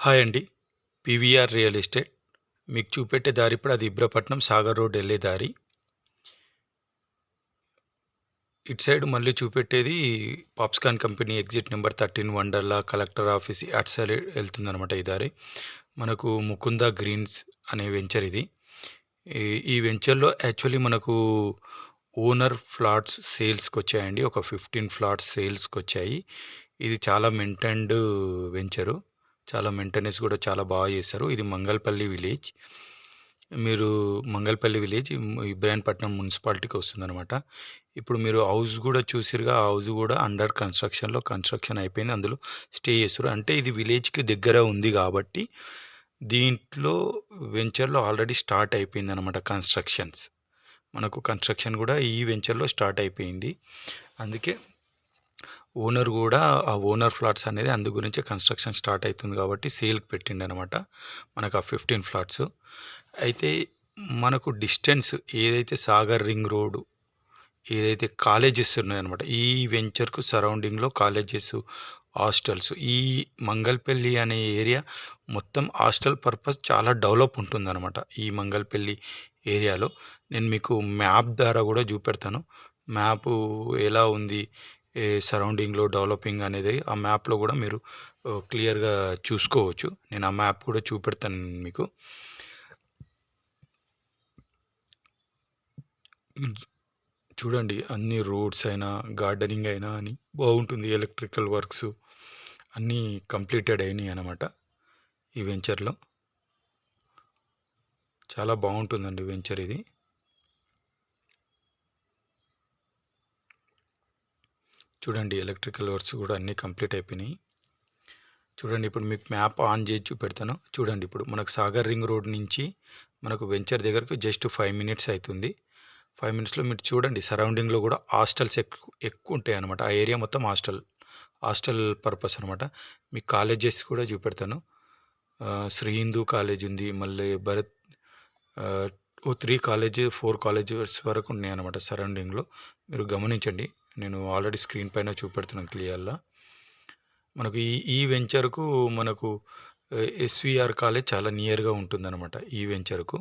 Hi అండి. PVR real estate. మీకు చూపెట్టే దారి ఇప్పుడు అది ఇబ్రపట్నం సాగర్ రోడ్ ఎళ్ళే దారి. ఇటు సైడ్ మళ్ళీ చూపెట్టేది పాప్స్కాన్ company exit number 13 Wonderla collector office అటు సైడ్ ఎళ్తుందనమాట ఈ దారి. మనకు ముకుంద గ్రీన్స్ అనే వెంచర్ ఇది. ఈ ఈ వెంచర్‌లో యాక్చువల్లీ మనకు ఓనర్ ఫ్లాట్స్ సేల్స్‌కొచ్చాయండి. ఒక 15 ఫ్లాట్స్ సేల్స్‌కొచ్చాయి. ఇది చాలా మెయింటైన్డ్ వెంచరు. చాలా మెయింటెనెన్స్ కూడా చాలా బాగా చేశారు. ఇది మంగళపల్లి విలేజ్. మీరు మంగళపల్లి విలేజ్ ఇబ్రాహీంపట్నం మున్సిపాలిటీకి వస్తుందనమాట. ఇప్పుడు మీరు హౌస్ కూడా చూసిరుగా, ఆ హౌస్ కూడా అండర్ కన్‌స్ట్రక్షన్ అయిపోయింది. అందులో స్టే చేస్తుర్రు. అంటే ఇది విలేజ్‌కి దగ్గర ఉంది కాబట్టి దీంట్లో వెంచర్‌లో ఆల్రెడీ స్టార్ట్ అయిపోయిందనమాట కన్‌స్ట్రక్షన్స్. మనకు కన్‌స్ట్రక్షన్ కూడా ఈ వెంచర్‌లో స్టార్ట్ అయిపోయింది. అందుకే ఓనర్ గూడా ఆ ఓనర్ ఫ్లాట్స్ అనేది అందు గురించే కన్‌స్ట్రక్షన్ స్టార్ట్ అయితుంది కాబట్టి సేల్‌కి పెట్టిండనమాట. మనకు ఆ 15 ఫ్లాట్స్. అయితే మనకు డిస్టెన్స్ ఏదైతే సాగర్ రింగ్ రోడ్ ఏదైతే కాలేజెస్ ఉన్నాయన్నమాట. ఈ వెంచర్‌కు సరౌండింగ్‌లో కాలేజెస్, హాస్టల్స్ ఈ మంగళపల్లి అనే ఏరియా మొత్తం హాస్టల్ పర్పస్ చాలా డెవలప్ ఉంటుందన్నమాట. ఈ మంగళపల్లి ఏరియాలో. నేను మీకు మ్యాప్ ద్వారా గూడా చూపెడతాను. మ్యాపు ఎలా ఉంది, సరౌండింగ్‌లో డెవలపింగ్ అనేది ఆ మ్యాప్‌లో గూడా మీరు క్లియర్‌గా చూసుకోవచ్చు. నేను ఆ మ్యాప్ కూడా చూపెడతాను మీకు. చూడండి అన్ని రోడ్స్ అయినా, గార్డెనింగ్ అయినా అని బాగుంటుంది. ఎలక్ట్రికల్ వర్క్స్ అన్నీ కంప్లీటెడ్ అయినాయన్నమాట ఈ వెంచర్‌లో. చాలా బాగుంటుందండి వెంచర్ ఇది. చూడండి ఎలక్ట్రికల్ వర్క్స్ కూడా అన్నీ కంప్లీట్ అయిపోయినాయి. చూడండి ఇప్పుడు మీకు మ్యాప్ ఆన్ చేసి చూపెడతాను. చూడండి ఇప్పుడు మనకు సాగర్ రింగ్ రోడ్ నుంచి మనకు వెంచర్ దగ్గరకు జస్ట్ 5 మినిట్స్ అయితుంది. 5 మినిట్స్‌లో మీరు చూడండి సరౌండింగ్‌లో కూడా హాస్టల్స్ ఎక్కువుంటాయన్నమాట. ఆ ఏరియా మొత్తం హాస్టల్ పర్పస్ అనమాట. మీకు కాలేజెస్ కూడా చూపెడతాను. శ్రీ హిందూ కాలేజ్ ఉంది. మళ్ళీ భరత్ ఆహ్, ఓ 3 4 కాలేజెస్ వరకు ఉన్నాయన్నమాట సరౌండింగ్‌లో. మీరు గమనించండి. నేను ఆల్రెడీ స్క్రీన్ పైన చూపెడుతున్నాను క్లియర్‌గా. మనకు ఈ ఈ వెంచర్‌కు మనకు ఎస్‌వీఆర్ కాలేజ్ చాలా నియర్‌గా ఉంటుందన్నమాట ఈ వెంచర్‌కు.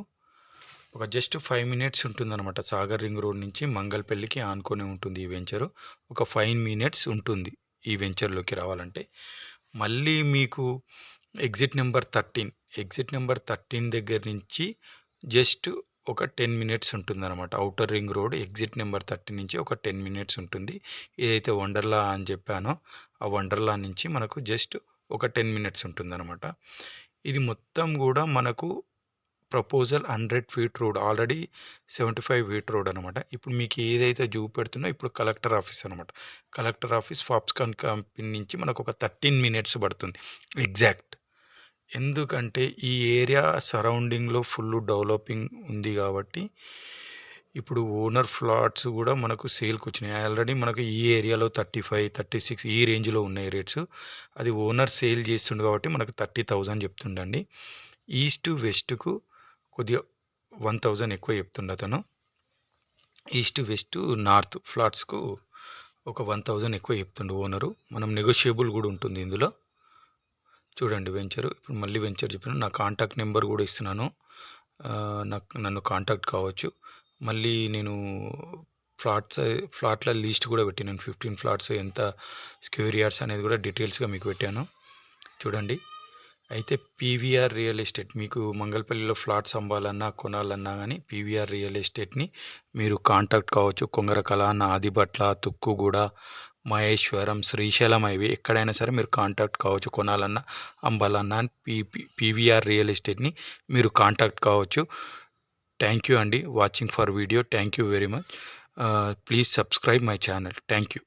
ఒక జస్ట్ 5 మినిట్స్ ఉంటుందన్నమాట. సాగర్ రింగ్ రోడ్ నుంచి మంగళపల్లికి ఆనుకుని ఉంటుంది ఈ వెంచరు. ఒక 5 మినిట్స్ ఉంటుంది ఈ వెంచర్‌లోకి రావాలంటే. మళ్ళీ మీకు ఎగ్జిట్ నంబర్ 13 దగ్గర నుంచి జస్ట్ ఒక 10 మినిట్స్ ఉంటుందన్నమాట. Outer ring road exit number 13 నుంచి ఒక 10 మినిట్స్ ఉంటుంది. ఏదైతే వండర్‌లా అని చెప్పానో, ఆ వండర్‌లా నుంచి మనకు జస్ట్ ఒక 10 మినిట్స్ ఉంటుందన్నమాట. ఇది మొత్తం గూడా మనకు proposal 100 feet road already 75 feet road అనమాట. ఇప్పుడు మీకు ఏదైతే చూపెడుతున్నా ఇప్పుడు కలెక్టర్ ఆఫీస్ అనమాట. కలెక్టర్ ఆఫీస్ ఫాక్స్‌కాన్ కంపెనీ నుంచి మనకు ఒక 13 మినిట్స్ పడుతుంది ఎగ్జాక్ట్. ఎందుకంటే ఈ ఏరియా సరౌండింగ్‌లో ఫుల్ డెవలపింగ్ ఉంది కాబట్టి ఇప్పుడు ఓనర్ ఫ్లాట్స్ గూడా మనకు సేల్‌కొచ్చినాయి. ఆల్రెడీ మనకు ఈ ఏరియాలో 35, 36 ఈ రేంజ్‌లో ఉన్నాయి రేట్స్. అది ఓనర్ సేల్ చేస్తుండు కాబట్టి మనకు 30,000 చెప్తుండండి. ఈస్ట్, వెస్ట్‌కు కొద్దిగా 1000 ఎక్కువ చెప్తుండు అతను. ఈస్ట్, వెస్ట్, నార్త్ ఫ్లాట్స్‌కు ఒక 1000 ఎక్కువ చెప్తుండు ఓనరు. మనం నెగోషియబుల్ గూడా ఉంటుంది ఇందులో. చూడండి వెంచరు. ఇప్పుడు మళ్ళీ వెంచర్ చెప్పాను. నా కాంటాక్ట్ నెంబర్ గూడా ఇస్తున్నాను. నన్ను కాంటాక్ట్ కావచ్చు. మళ్ళీ నేను ఫ్లాట్స్ ఫ్లాట్ల లిస్ట్ కూడా పెట్టాను. 15 ఫ్లాట్స్ ఎంత స్క్వేర్ యార్డ్స్ అనేది కూడా డీటెయిల్స్‌గా మీకు పెట్టాను. చూడండి. అయితే పీవీఆర్ రియల్ ఎస్టేట్ మీకు మంగళపల్లిలో ఫ్లాట్స్ అమ్మాలన్నా, కొనాలన్నా గానీ పీవీఆర్ రియల్ ఎస్టేట్‌ని మీరు కాంటాక్ట్ కావచ్చు. కొంగరకల, నాదిబట్ల, తుక్కుగూడ, మహేశ్వరం, శ్రీశైలం హైవే ఎక్కడైనా సరే మీరు కాంటాక్ట్ కావచ్చు. కొనాలన్నా, అమ్మాలన్నా పీవీఆర్ రియల్ ఎస్టేట్‌ని మీరు కాంటాక్ట్ కావచ్చు. థ్యాంక్ యూ అండి. Watching for video. Thank you very much. Please subscribe my channel. Thank you.